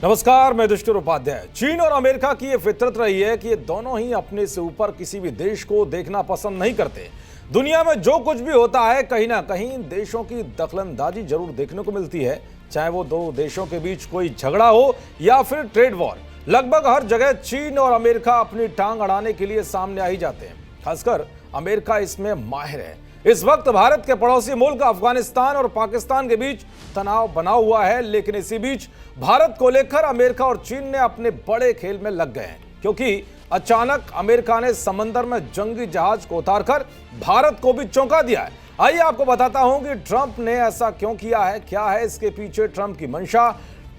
नमस्कार, मैं दुष्कर उपाध्याय। चीन और अमेरिका की ये फितरत रही है कि ये दोनों ही अपने से ऊपर किसी भी देश को देखना पसंद नहीं करते। दुनिया में जो कुछ भी होता है कहीं ना कहीं देशों की दखलंदाजी जरूर देखने को मिलती है, चाहे वो दो देशों के बीच कोई झगड़ा हो या फिर ट्रेड वॉर। लगभग हर जगह चीन और अमेरिका अपनी टांग अड़ाने के लिए सामने आ ही जाते हैं। खासकर अमेरिका इसमें माहिर है। इस वक्त भारत के पड़ोसी मुल्क अफगानिस्तान और पाकिस्तान के बीच तनाव बना हुआ है, लेकिन इसी बीच भारत को लेकर अमेरिका और चीन ने अपने बड़े खेल में लग गए हैं, क्योंकि अचानक अमेरिका ने समंदर में जंगी जहाज को उतारकर भारत को भी चौंका दिया है। आइए आपको बताता हूं कि ट्रंप ने ऐसा क्यों किया है, क्या है इसके पीछे ट्रंप की मंशा,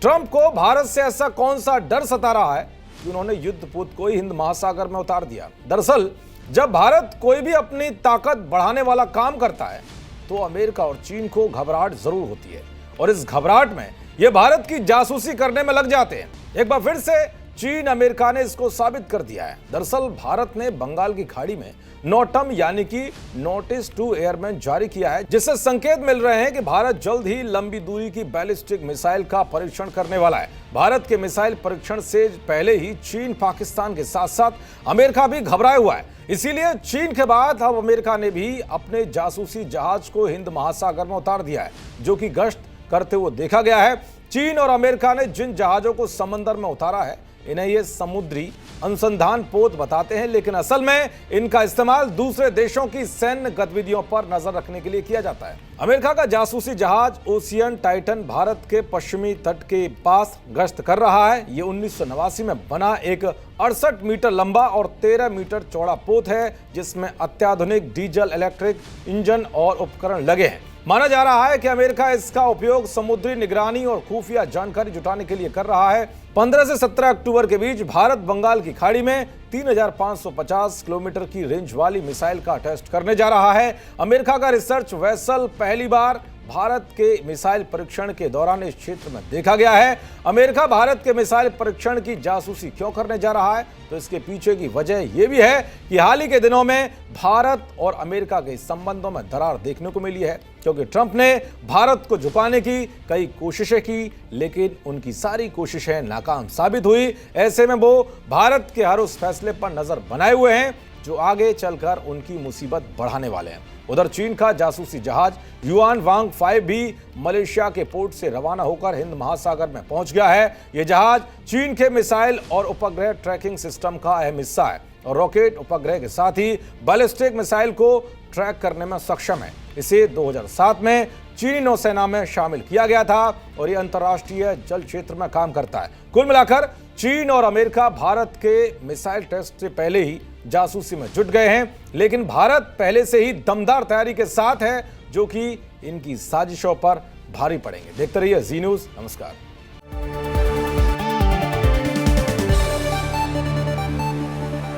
ट्रंप को भारत से ऐसा कौन सा डर सता रहा है कि उन्होंने युद्धपोत को हिंद महासागर में उतार दिया। दरअसल जब भारत कोई भी अपनी ताकत बढ़ाने वाला काम करता है तो अमेरिका और चीन को घबराहट जरूर होती है, और इस घबराहट में ये भारत की जासूसी करने में लग जाते हैं। एक बार फिर से चीन अमेरिका ने इसको साबित कर दिया है। दरअसल भारत ने बंगाल की खाड़ी में नोटम यानी कि नोटिस टू एयरमैन जारी किया है, जिससे संकेत मिल रहे हैं कि भारत जल्द ही लंबी दूरी की बैलिस्टिक मिसाइल का परीक्षण करने वाला है। भारत के मिसाइल परीक्षण से पहले ही चीन, पाकिस्तान के साथ साथ अमेरिका भी घबराया हुआ है। इसीलिए चीन के बाद अब अमेरिका ने भी अपने जासूसी जहाज को हिंद महासागर में उतार दिया है, जो कि गश्त करते हुए देखा गया है। चीन और अमेरिका ने जिन जहाजों को समंदर में उतारा है इन्हें ये समुद्री अनुसंधान पोत बताते हैं, लेकिन असल में इनका इस्तेमाल दूसरे देशों की सैन्य गतिविधियों पर नजर रखने के लिए किया जाता है। अमेरिका का जासूसी जहाज ओशियन टाइटन भारत के पश्चिमी तट के पास गश्त कर रहा है। ये 1989 में बना एक 68 मीटर लंबा और 13 मीटर चौड़ा पोत है, जिसमें अत्याधुनिक डीजल इलेक्ट्रिक इंजन और उपकरण लगे हैं। माना जा रहा है कि अमेरिका इसका उपयोग समुद्री निगरानी और खुफिया जानकारी जुटाने के लिए कर रहा है। 15 से 17 अक्टूबर के बीच भारत बंगाल की खाड़ी में 3550 किलोमीटर की रेंज वाली मिसाइल का टेस्ट करने जा रहा है। अमेरिका का रिसर्च वेसल पहली बार भारत के मिसाइल परीक्षण के दौरान इस क्षेत्र में देखा गया है। अमेरिका भारत के मिसाइल परीक्षण की जासूसी क्यों करने जा रहा है, तो इसके पीछे की वजह यह भी है कि हाल ही के दिनों में भारत और अमेरिका के संबंधों में दरार देखने को मिली है, क्योंकि ट्रंप ने भारत को झुकाने की कई कोशिशें की, लेकिन उनकी सारी कोशिशें नाकाम साबित हुई। ऐसे में वो भारत के हर उस फैसले पर नजर बनाए हुए हैं जो आगे चलकर उनकी मुसीबत बढ़ाने वाले हैं। उधर चीन का जासूसी जहाज युआन वांग 5 भी मलेशिया के पोर्ट से रवाना होकर हिंद महासागर में पहुंच गया है। यह जहाज चीन के मिसाइल और उपग्रह ट्रैकिंग सिस्टम का अहम हिस्सा है और रॉकेट उपग्रह के साथ ही बैलिस्टिक मिसाइल को ट्रैक करने में सक्षम है। इसे 2007 में चीनी नौसेना में शामिल किया गया था और यह अंतर्राष्ट्रीय जल क्षेत्र में काम करता है। कुल मिलाकर चीन और अमेरिका भारत के मिसाइल टेस्ट से पहले ही जासूसी में जुट गए हैं, लेकिन भारत पहले से ही दमदार तैयारी के साथ है, जो कि इनकी साजिशों पर भारी पड़ेंगे। देखते रहिए जी न्यूज़। नमस्कार।